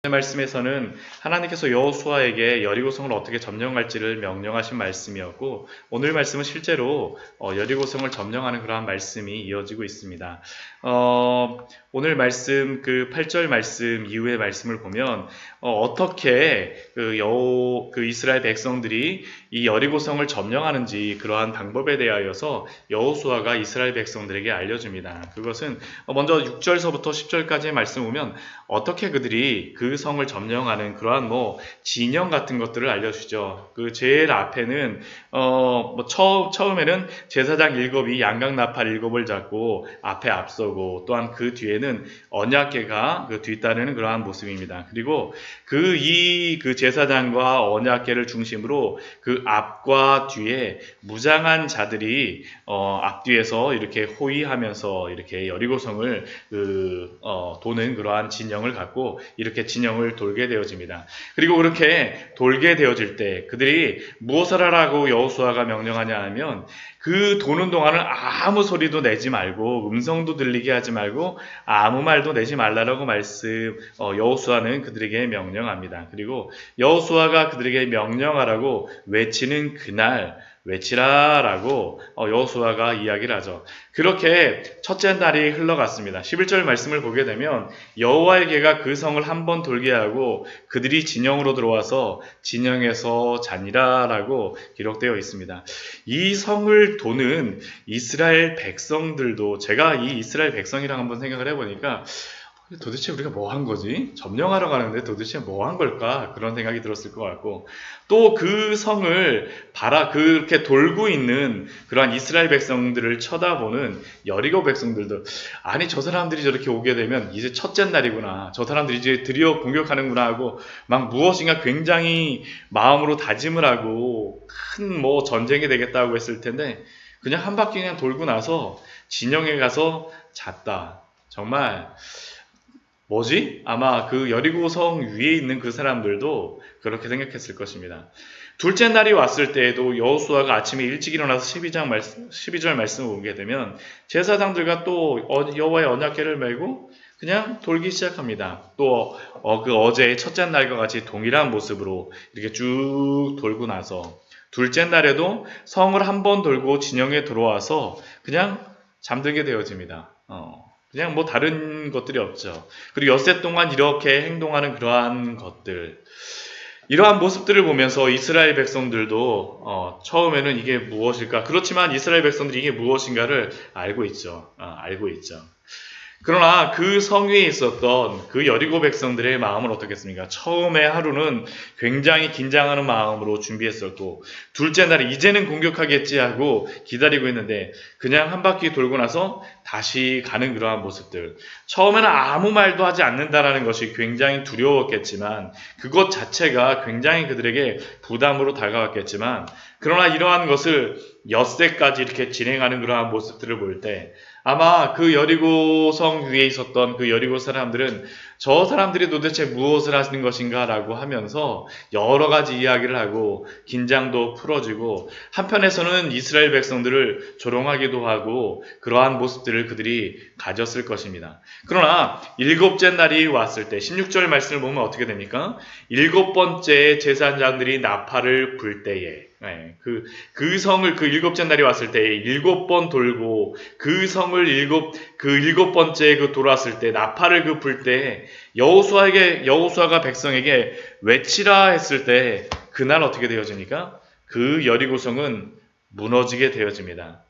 오늘 말씀에서는 하나님께서 여호수아에게 여리고성을 어떻게 점령할지를 명령하신 말씀이었고, 오늘 말씀은 실제로 여리고성을 점령하는 그러한 말씀이 이어지고 있습니다. 오늘 말씀 그 8절 말씀 이후의 말씀을 보면 어떻게 그 이스라엘 백성들이 이 여리고성을 점령하는지 그러한 방법에 대하여서 여호수아가 이스라엘 백성들에게 알려줍니다. 그것은 먼저 6절서부터 10절까지의 말씀 보면 어떻게 그들이 그 성을 점령하는 그러한 진영 같은 것들을 알려주죠. 그 제일 앞에는 처음에는 제사장 7이 양각나팔 7을 잡고 앞에 앞서고, 또한 그 뒤에는 언약궤가 그 뒤따르는 그러한 모습입니다. 그리고 그 제사장과 언약궤를 중심으로 그 앞과 뒤에 무장한 자들이 앞뒤에서 이렇게 호위하면서 이렇게 여리고성을 도는 그러한 진영을 갖고 이렇게 진영을 돌게 되어집니다. 그리고 그렇게 돌게 되어질 때 그들이 무엇을 하라고 여호수아가 명령하냐 하면, 그 도는 동안은 아무 소리도 내지 말고 음성도 들리게 하지 말고 아무 말도 내지 말라라고 여호수아는 그들에게 명령합니다. 그리고 여호수아가 그들에게 명령하라고 외치는 그날 외치라라고 여호수아가 이야기를 하죠. 그렇게 첫째 날이 흘러갔습니다. 11절 말씀을 보게 되면 여호와의 궤가 그 성을 한 번 돌게 하고 그들이 진영으로 들어와서 진영에서 자니라라고 기록되어 있습니다. 이 성을 도는 이스라엘 백성들도, 제가 이 이스라엘 백성이랑 한번 생각을 해보니까 도대체 우리가 뭐 한 거지? 점령하러 가는데 도대체 뭐 한 걸까? 그런 생각이 들었을 것 같고, 또 그 성을 그렇게 돌고 있는 그러한 이스라엘 백성들을 쳐다보는 여리고 백성들도, 아니 저 사람들이 저렇게 오게 되면 이제 첫째 날이구나, 저 사람들이 이제 드디어 공격하는구나 하고 막 무엇인가 굉장히 마음으로 다짐을 하고 큰 전쟁이 되겠다고 했을 텐데, 그냥 한 바퀴 그냥 돌고 나서 진영에 가서 잤다. 정말 뭐지? 아마 그 여리고성 위에 있는 그 사람들도 그렇게 생각했을 것입니다. 둘째 날이 왔을 때에도 여호수아가 아침에 일찍 일어나서 12절 말씀을 보게 되면 제사장들과 또 여호와의 언약궤를 메고 그냥 돌기 시작합니다. 또 그 어제의 첫째 날과 같이 동일한 모습으로 이렇게 쭉 돌고 나서 둘째 날에도 성을 한 번 돌고 진영에 들어와서 그냥 잠들게 되어집니다. 그냥 다른 것들이 없죠. 그리고 엿새 동안 이렇게 행동하는 그러한 것들, 이러한 모습들을 보면서 이스라엘 백성들도 처음에는 이게 무엇일까? 그렇지만 이스라엘 백성들이 이게 무엇인가를 알고 있죠. 알고 있죠. 그러나 그 성 위에 있었던 그 여리고 백성들의 마음은 어떻겠습니까? 처음에 하루는 굉장히 긴장하는 마음으로 준비했었고, 둘째 날에 이제는 공격하겠지 하고 기다리고 있는데 그냥 한 바퀴 돌고 나서 다시 가는 그러한 모습들, 처음에는 아무 말도 하지 않는다라는 것이 굉장히 두려웠겠지만, 그것 자체가 굉장히 그들에게 부담으로 다가왔겠지만, 그러나 이러한 것을 엿새까지 이렇게 진행하는 그러한 모습들을 볼 때 아마 그 여리고성 위에 있었던 그 여리고 사람들은 저 사람들이 도대체 무엇을 하시는 것인가 라고 하면서 여러 가지 이야기를 하고 긴장도 풀어지고, 한편에서는 이스라엘 백성들을 조롱하기도 하고 그러한 모습들을 그들이 가졌을 것입니다. 그러나 일곱째 날이 왔을 때 16절 말씀을 보면 어떻게 됩니까? 일곱 번째 제사장들이 나팔을 불 때에, 그 성을 그 일곱째 날이 왔을 때 7번 돌고 그 성을 일곱 번째 돌았을 때 나팔을 불 때 여호수아가 백성에게 외치라 했을 때 그날 어떻게 되어집니까? 그 여리고성은 무너지게 되어집니다.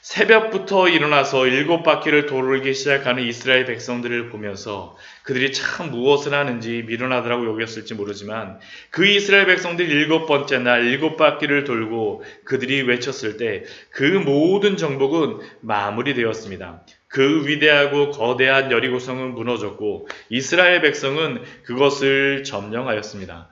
새벽부터 일어나서 7바퀴를 돌기 시작하는 이스라엘 백성들을 보면서 그들이 참 무엇을 하는지 미련하다라고 여겼을지 모르지만, 그 이스라엘 백성들이 7번째 날 7바퀴를 돌고 그들이 외쳤을 때 그 모든 정복은 마무리되었습니다. 그 위대하고 거대한 여리고성은 무너졌고 이스라엘 백성은 그것을 점령하였습니다.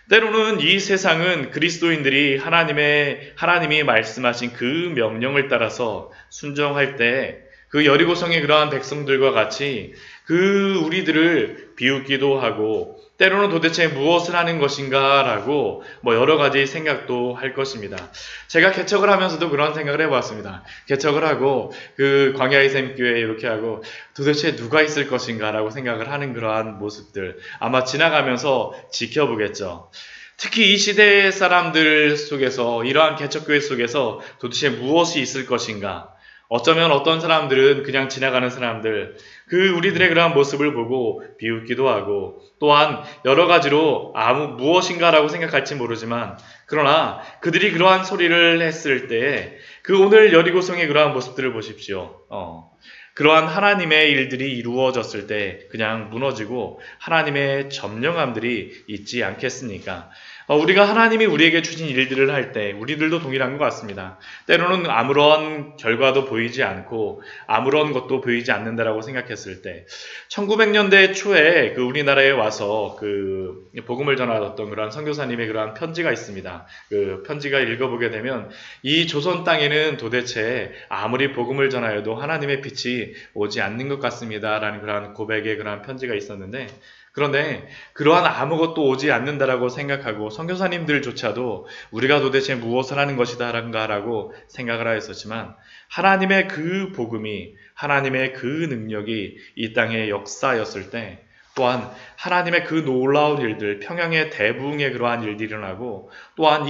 때로는 이 세상은 그리스도인들이 하나님이 말씀하신 그 명령을 따라서 순종할 때 그 여리고성의 그러한 백성들과 같이 그 우리들을 비웃기도 하고 때로는 도대체 무엇을 하는 것인가 라고 여러 가지 생각도 할 것입니다. 제가 개척을 하면서도 그런 생각을 해보았습니다. 개척을 하고 그 광야의 샘교회 이렇게 하고 도대체 누가 있을 것인가 라고 생각을 하는 그러한 모습들 아마 지나가면서 지켜보겠죠. 특히 이 시대의 사람들 속에서 이러한 개척교회 속에서 도대체 무엇이 있을 것인가. 어쩌면 어떤 사람들은 그냥 지나가는 사람들, 그 우리들의 그러한 모습을 보고 비웃기도 하고 또한 여러 가지로 무엇인가라고 생각할지 모르지만 그러나 그들이 그러한 소리를 했을 때 그 오늘 여리고성의 그러한 모습들을 보십시오. 그러한 하나님의 일들이 이루어졌을 때 그냥 무너지고 하나님의 점령함들이 있지 않겠습니까? 우리가 하나님이 우리에게 주신 일들을 할 때 우리들도 동일한 것 같습니다. 때로는 아무런 결과도 보이지 않고 아무런 것도 보이지 않는다라고 생각했을 때 1900년대 초에 그 우리나라에 와서 그 복음을 전하던 그러한 선교사님의 그러한 편지가 있습니다. 그 편지가 읽어보게 되면 이 조선 땅에는 도대체 아무리 복음을 전하여도 하나님의 빛이 오지 않는 것 같습니다. 라는 그러한 고백의 그러한 편지가 있었는데 그런데 그러한 아무것도 오지 않는다라고 생각하고 선교사님들조차도 우리가 도대체 무엇을 하는 것이다라고 생각을 하였었지만 하나님의 그 복음이 하나님의 그 능력이 이 땅의 역사였을 때 또한 하나님의 그 놀라운 일들, 평양의 대부흥의 그러한 일들이 일어나고 또한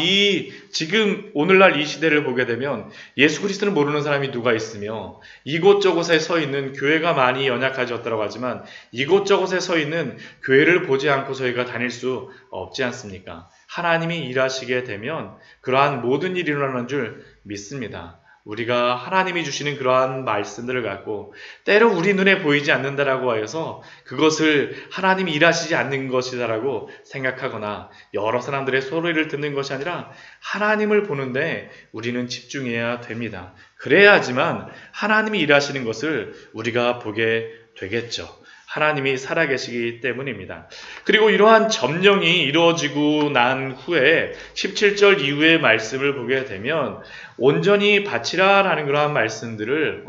지금 오늘날 이 시대를 보게 되면 예수 그리스도를 모르는 사람이 누가 있으며 이곳저곳에 서 있는 교회가 많이 연약해졌다고 하지만 이곳저곳에 서 있는 교회를 보지 않고 저희가 다닐 수 없지 않습니까? 하나님이 일하시게 되면 그러한 모든 일이 일어나는 줄 믿습니다. 우리가 하나님이 주시는 그러한 말씀들을 갖고 때로 우리 눈에 보이지 않는다라고 하여서 그것을 하나님이 일하시지 않는 것이다라고 생각하거나 여러 사람들의 소리를 듣는 것이 아니라 하나님을 보는데 우리는 집중해야 됩니다. 그래야지만 하나님이 일하시는 것을 우리가 보게 되겠죠. 하나님이 살아계시기 때문입니다. 그리고 이러한 점령이 이루어지고 난 후에 17절 이후의 말씀을 보게 되면 온전히 바치라 라는 그러한 말씀들을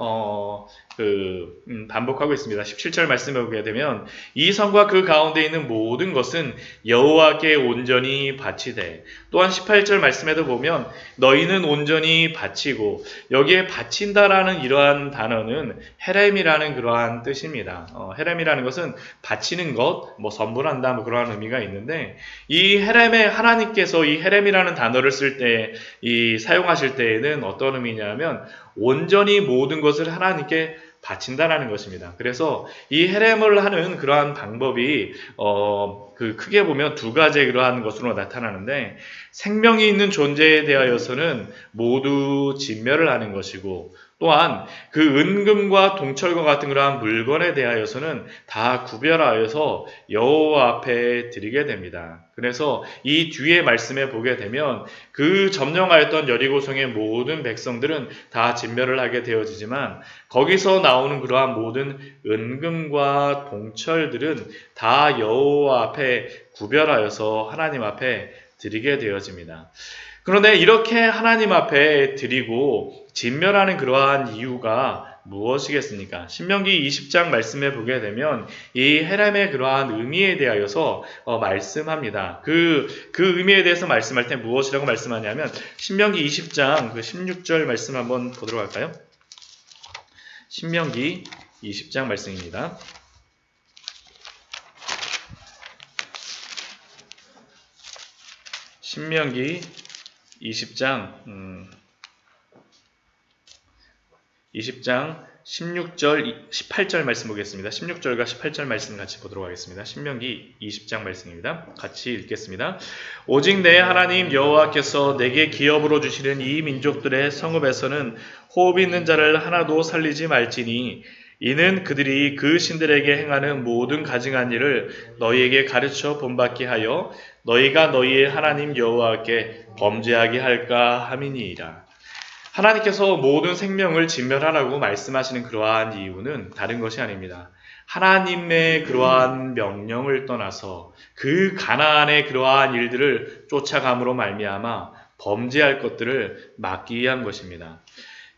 반복하고 있습니다. 17절 말씀을 보게 되면 이 성과 그 가운데 있는 모든 것은 여호와께 온전히 바치되 또한 18절 말씀에도 보면 너희는 온전히 바치고 여기에 바친다라는 이러한 단어는 헤렘이라는 그러한 뜻입니다. 헤렘이라는 것은 바치는 것, 선분한다 그러한 의미가 있는데 이 헤렘에 하나님께서 이 헤렘이라는 단어를 쓸 때 사용하실 때에는 어떤 의미냐면 온전히 모든 것을 하나님께 바친다라는 것입니다. 그래서 이 헤렘을 하는 그러한 방법이 크게 보면 두 가지 그러한 것으로 나타나는데 생명이 있는 존재에 대하여서는 모두 진멸을 하는 것이고 또한 그 은금과 동철과 같은 그러한 물건에 대하여서는 다 구별하여서 여호와 앞에 드리게 됩니다. 그래서 이 뒤에 말씀에 보게 되면 그 점령하였던 여리고성의 모든 백성들은 다 진멸을 하게 되어지지만 거기서 나오는 그러한 모든 은금과 동철들은 다 여호와 앞에 구별하여서 하나님 앞에 드리게 되어집니다. 그런데 이렇게 하나님 앞에 드리고 진멸하는 그러한 이유가 무엇이겠습니까? 신명기 20장 말씀에 보게 되면 이 헤렘의 그러한 의미에 대하여서 말씀합니다. 그 의미에 대해서 말씀할 때 무엇이라고 말씀하냐면 신명기 20장 그 16절 말씀 한번 보도록 할까요? 신명기 20장 말씀입니다. 신명기 20장 16절, 18절 말씀 보겠습니다. 16절과 18절 말씀 같이 보도록 하겠습니다. 신명기 20장 말씀입니다. 같이 읽겠습니다. 오직 내 하나님 여호와께서 내게 기업으로 주시는 이 민족들의 성읍에서는 호흡 있는 자를 하나도 살리지 말지니 이는 그들이 그 신들에게 행하는 모든 가증한 일을 너희에게 가르쳐 본받게 하여 너희가 너희의 하나님 여호와께 범죄하게 할까 함이니이다. 하나님께서 모든 생명을 진멸하라고 말씀하시는 그러한 이유는 다른 것이 아닙니다. 하나님의 그러한 명령을 떠나서 그 가나안의 그러한 일들을 쫓아감으로 말미암아 범죄할 것들을 막기 위한 것입니다.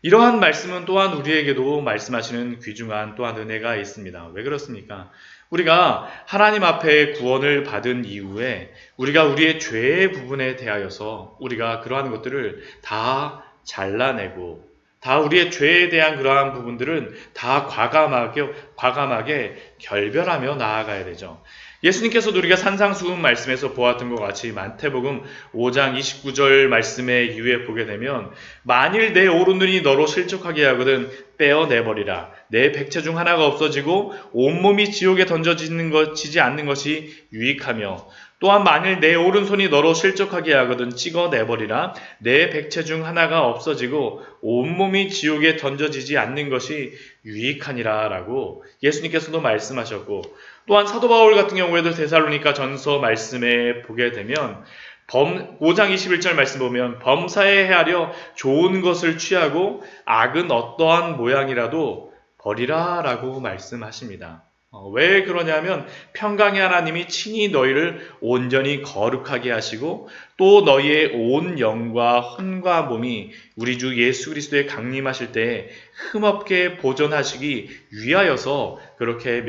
이러한 말씀은 또한 우리에게도 말씀하시는 귀중한 또한 은혜가 있습니다. 왜 그렇습니까? 우리가 하나님 앞에 구원을 받은 이후에 우리가 우리의 죄의 부분에 대하여서 우리가 그러한 것들을 다 잘라내고 다 우리의 죄에 대한 그러한 부분들은 다 과감하게 결별하며 나아가야 되죠. 예수님께서도 우리가 산상수훈 말씀에서 보았던 것 같이 마태복음 5장 29절 말씀의 이후에 보게 되면 만일 내 오른눈이 너로 실족하게 하거든 빼어내버리라. 내 백체 중 하나가 없어지고 온몸이 지옥에 던져지지 않는 것이 유익하며 또한 만일 내 오른손이 너로 실족하게 하거든 찍어내버리라. 내 백체 중 하나가 없어지고 온몸이 지옥에 던져지지 않는 것이 유익하니라 라고 예수님께서도 말씀하셨고 또한 사도 바울 같은 경우에도 데살로니가 전서 말씀에 보게 되면 5장 21절 말씀 보면 범사에 헤아려 좋은 것을 취하고 악은 어떠한 모양이라도 버리라 라고 말씀하십니다. 왜 그러냐면 평강의 하나님이 친히 너희를 온전히 거룩하게 하시고 또 너희의 온 영과 혼과 몸이 우리 주 예수 그리스도에 강림하실 때에 흠없게 보존하시기 위하여서 그렇게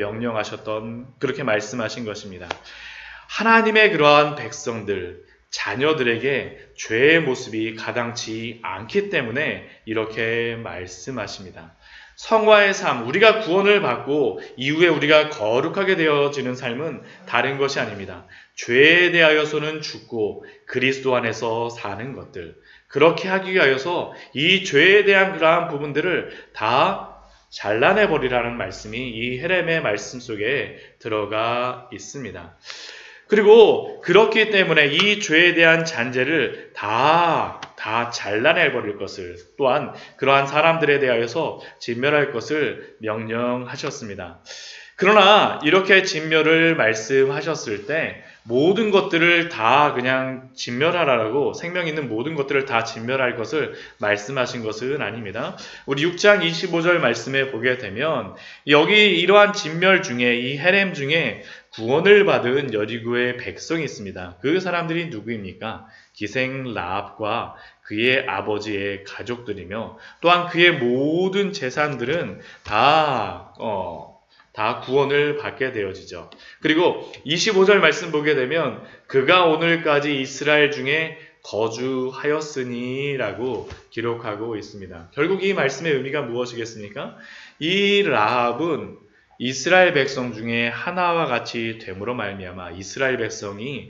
그렇게 말씀하신 것입니다. 하나님의 그러한 백성들, 자녀들에게 죄의 모습이 가당치 않기 때문에 이렇게 말씀하십니다. 성화의 삶, 우리가 구원을 받고 이후에 우리가 거룩하게 되어지는 삶은 다른 것이 아닙니다. 죄에 대하여서는 죽고 그리스도 안에서 사는 것들. 그렇게 하기 위하여서 이 죄에 대한 그러한 부분들을 다 잘라내버리라는 말씀이 이 헤렘의 말씀 속에 들어가 있습니다. 그리고 그렇기 때문에 이 죄에 대한 잔재를 다 잘라내버릴 것을 또한 그러한 사람들에 대하여서 진멸할 것을 명령하셨습니다. 그러나 이렇게 진멸을 말씀하셨을 때 모든 것들을 다 그냥 진멸하라고 생명 있는 모든 것들을 다 진멸할 것을 말씀하신 것은 아닙니다. 우리 6장 25절 말씀에 보게 되면 여기 이러한 진멸 중에 이 헤렘 중에 구원을 받은 여리고의 백성이 있습니다. 그 사람들이 누구입니까? 기생 라합과 그의 아버지의 가족들이며 또한 그의 모든 재산들은 다 구원을 받게 되어지죠. 그리고 25절 말씀 보게 되면 그가 오늘까지 이스라엘 중에 거주하였으니 라고 기록하고 있습니다. 결국 이 말씀의 의미가 무엇이겠습니까? 이 라합은 이스라엘 백성 중에 하나와 같이 됨으로 말미암아 이스라엘 백성이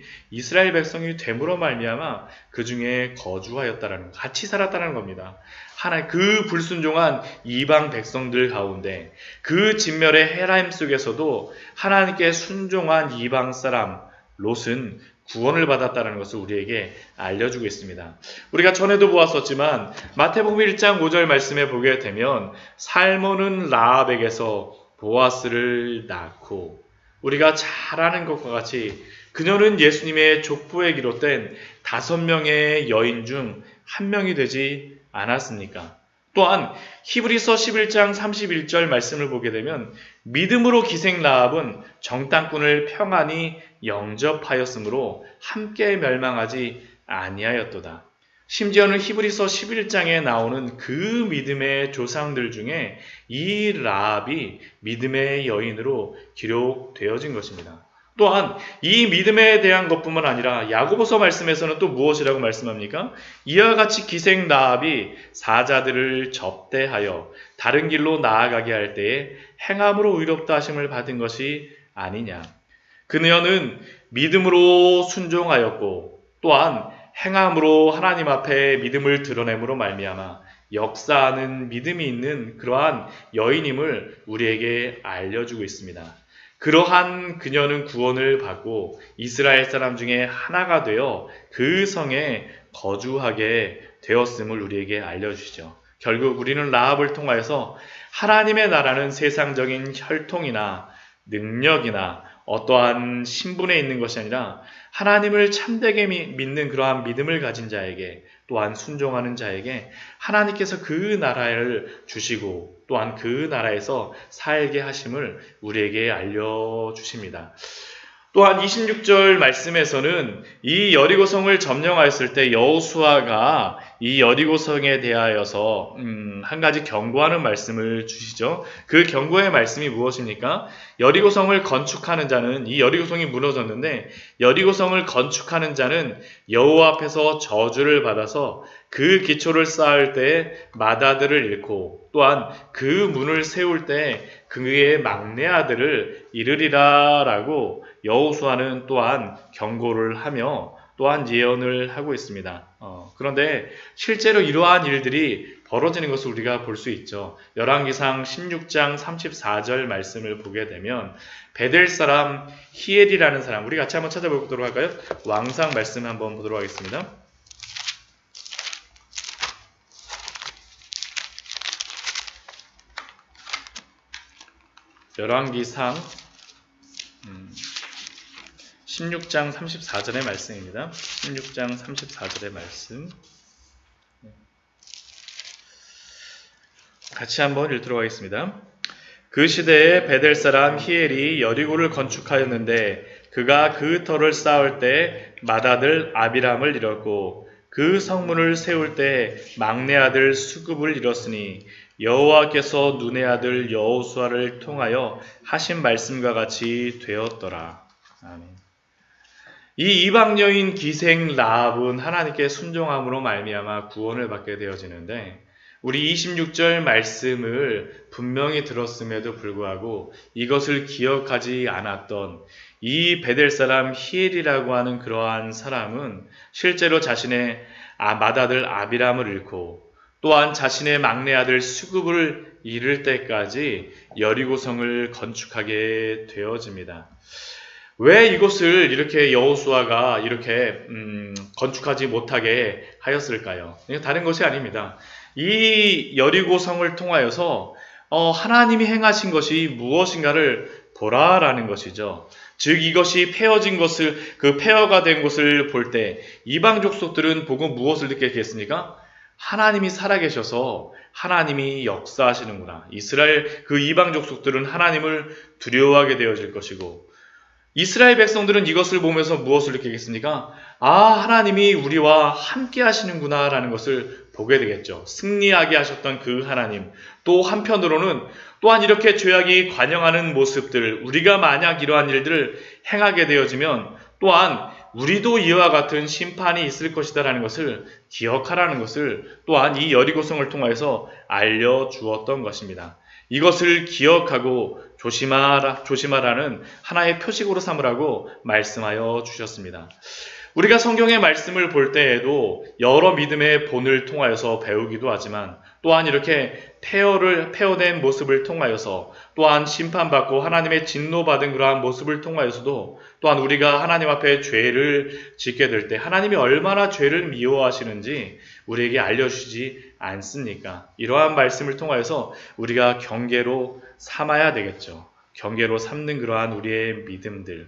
됨으로 말미암아 그 중에 거주하였다라는 같이 살았다는 겁니다. 하나 그 불순종한 이방 백성들 가운데 그 진멸의 헤라임 속에서도 하나님께 순종한 이방 사람 롯은 구원을 받았다는 것을 우리에게 알려주고 있습니다. 우리가 전에도 보았었지만 마태복음 1장 5절 말씀에 보게 되면 살몬은 라합에게서 보아스를 낳고 우리가 잘 아는 것과 같이 그녀는 예수님의 족보에 기록된 5명의 여인 중 한 명이 되지 않았습니까? 또한 히브리서 11장 31절 말씀을 보게 되면 믿음으로 기생 라합은 정탐꾼을 평안히 영접하였으므로 함께 멸망하지 아니하였도다. 심지어는 히브리서 11장에 나오는 그 믿음의 조상들 중에 이 라합이 믿음의 여인으로 기록되어진 것입니다. 또한 이 믿음에 대한 것뿐만 아니라 야고보서 말씀에서는 또 무엇이라고 말씀합니까? 이와 같이 기생 라합이 사자들을 접대하여 다른 길로 나아가게 할 때에 행함으로 의롭다 하심을 받은 것이 아니냐. 그녀는 믿음으로 순종하였고 또한 행함으로 하나님 앞에 믿음을 드러냄으로 말미암아 역사하는 믿음이 있는 그러한 여인임을 우리에게 알려주고 있습니다. 그러한 그녀는 구원을 받고 이스라엘 사람 중에 하나가 되어 그 성에 거주하게 되었음을 우리에게 알려주시죠. 결국 우리는 라합을 통하여서 하나님의 나라는 세상적인 혈통이나 능력이나 어떠한 신분에 있는 것이 아니라 하나님을 참되게 믿는 그러한 믿음을 가진 자에게 또한 순종하는 자에게 하나님께서 그 나라를 주시고 또한 그 나라에서 살게 하심을 우리에게 알려주십니다. 또한 26절 말씀에서는 이 여리고성을 점령하였을 때 여호수아가 이 여리고성에 대하여서 한 가지 경고하는 말씀을 주시죠. 그 경고의 말씀이 무엇입니까? 여리고성을 건축하는 자는, 이 여리고성이 무너졌는데 여리고성을 건축하는 자는 여호와 앞에서 저주를 받아서 그 기초를 쌓을 때 맏아들을 잃고 또한 그 문을 세울 때 그의 막내 아들을 잃으리라 라고 여호수아는 또한 경고를 하며 또한 예언을 하고 있습니다. 그런데 실제로 이러한 일들이 벌어지는 것을 우리가 볼 수 있죠. 열왕기상 16장 34절 말씀을 보게 되면 베델 사람 히엘이라는 사람, 우리 같이 한번 찾아보도록 할까요? 왕상 말씀 한번 보도록 하겠습니다. 열왕기상 16장 34절의 말씀입니다. 16장 34절의 말씀 같이 한번 읽도록 하겠습니다. 그 시대에 베델 사람 히엘이 여리고를 건축하였는데 그가 그 터를 쌓을 때 맏아들 아비람을 잃었고 그 성문을 세울 때 막내 아들 수굽을 잃었으니 여호와께서 눈의 아들 여호수아를 통하여 하신 말씀과 같이 되었더라. 아멘. 이 이방 여인 기생 라합은 하나님께 순종함으로 말미암아 구원을 받게 되어지는데 우리 26절 말씀을 분명히 들었음에도 불구하고 이것을 기억하지 않았던 이 베델 사람 히엘이라고 하는 그러한 사람은 실제로 자신의 맏아들 아비람을 잃고 또한 자신의 막내 아들 수굽을 잃을 때까지 여리고성을 건축하게 되어집니다. 왜 이곳을 이렇게 여호수아가 이렇게 건축하지 못하게 하였을까요? 다른 것이 아닙니다. 이 여리고성을 통하여서 하나님이 행하신 것이 무엇인가를 보라라는 것이죠. 즉 이것이 폐허진 것을, 그 폐허가 된 것을 볼 때 이방 족속들은 보고 무엇을 느끼겠습니까? 하나님이 살아계셔서 하나님이 역사하시는구나. 이스라엘 그 이방 족속들은 하나님을 두려워하게 되어질 것이고 이스라엘 백성들은 이것을 보면서 무엇을 느끼겠습니까? 하나님이 우리와 함께 하시는구나 라는 것을 보게 되겠죠. 승리하게 하셨던 그 하나님. 또 한편으로는 또한 이렇게 죄악이 관영하는 모습들, 우리가 만약 이러한 일들을 행하게 되어지면 또한 우리도 이와 같은 심판이 있을 것이다 라는 것을 기억하라는 것을 또한 이 여리고성을 통해서 알려주었던 것입니다. 이것을 기억하고 조심하라는 하나의 표식으로 삼으라고 말씀하여 주셨습니다. 우리가 성경의 말씀을 볼 때에도 여러 믿음의 본을 통하여서 배우기도 하지만 또한 이렇게 폐허된 모습을 통하여서 또한 심판받고 하나님의 진노받은 그러한 모습을 통하여서도 또한 우리가 하나님 앞에 죄를 짓게 될 때 하나님이 얼마나 죄를 미워하시는지 우리에게 알려주시지 않습니까? 이러한 말씀을 통하여서 우리가 경계로 삼아야 되겠죠. 경계로 삼는 그러한 우리의 믿음들.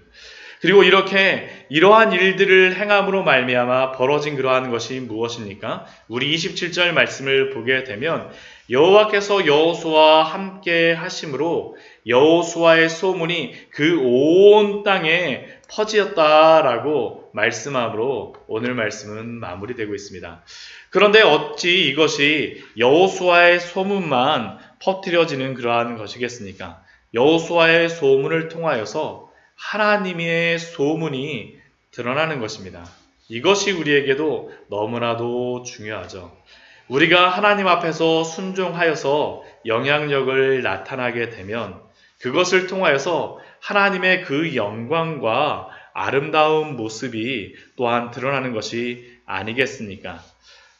그리고 이러한 일들을 행함으로 말미암아 벌어진 그러한 것이 무엇입니까? 우리 27절 말씀을 보게 되면 여호와께서 여호수아와 함께 하심으로 여호수아의 소문이 그 온 땅에 퍼지었다라고 말씀함으로 오늘 말씀은 마무리되고 있습니다. 그런데 어찌 이것이 여호수아의 소문만 퍼뜨려지는 그러한 것이겠습니까? 여호수아의 소문을 통하여서 하나님의 소문이 드러나는 것입니다. 이것이 우리에게도 너무나도 중요하죠. 우리가 하나님 앞에서 순종하여서 영향력을 나타나게 되면 그것을 통하여서 하나님의 그 영광과 아름다운 모습이 또한 드러나는 것이 아니겠습니까?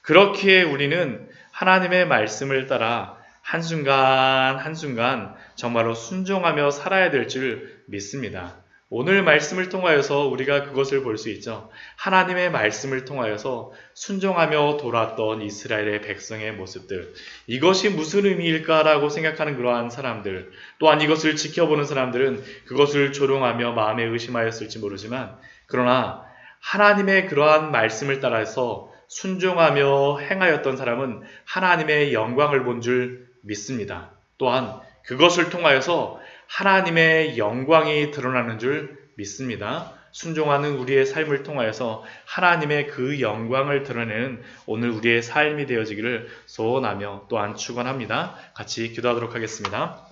그렇기에 우리는 하나님의 말씀을 따라 한순간 한순간 정말로 순종하며 살아야 될 줄 믿습니다. 오늘 말씀을 통하여서 우리가 그것을 볼 수 있죠. 하나님의 말씀을 통하여서 순종하며 돌았던 이스라엘의 백성의 모습들. 이것이 무슨 의미일까라고 생각하는 그러한 사람들. 또한 이것을 지켜보는 사람들은 그것을 조롱하며 마음에 의심하였을지 모르지만 그러나 하나님의 그러한 말씀을 따라서 순종하며 행하였던 사람은 하나님의 영광을 본 줄 믿습니다. 또한 그것을 통하여서 하나님의 영광이 드러나는 줄 믿습니다. 순종하는 우리의 삶을 통하여서 하나님의 그 영광을 드러내는 오늘 우리의 삶이 되어지기를 소원하며 또한 축원합니다. 같이 기도하도록 하겠습니다.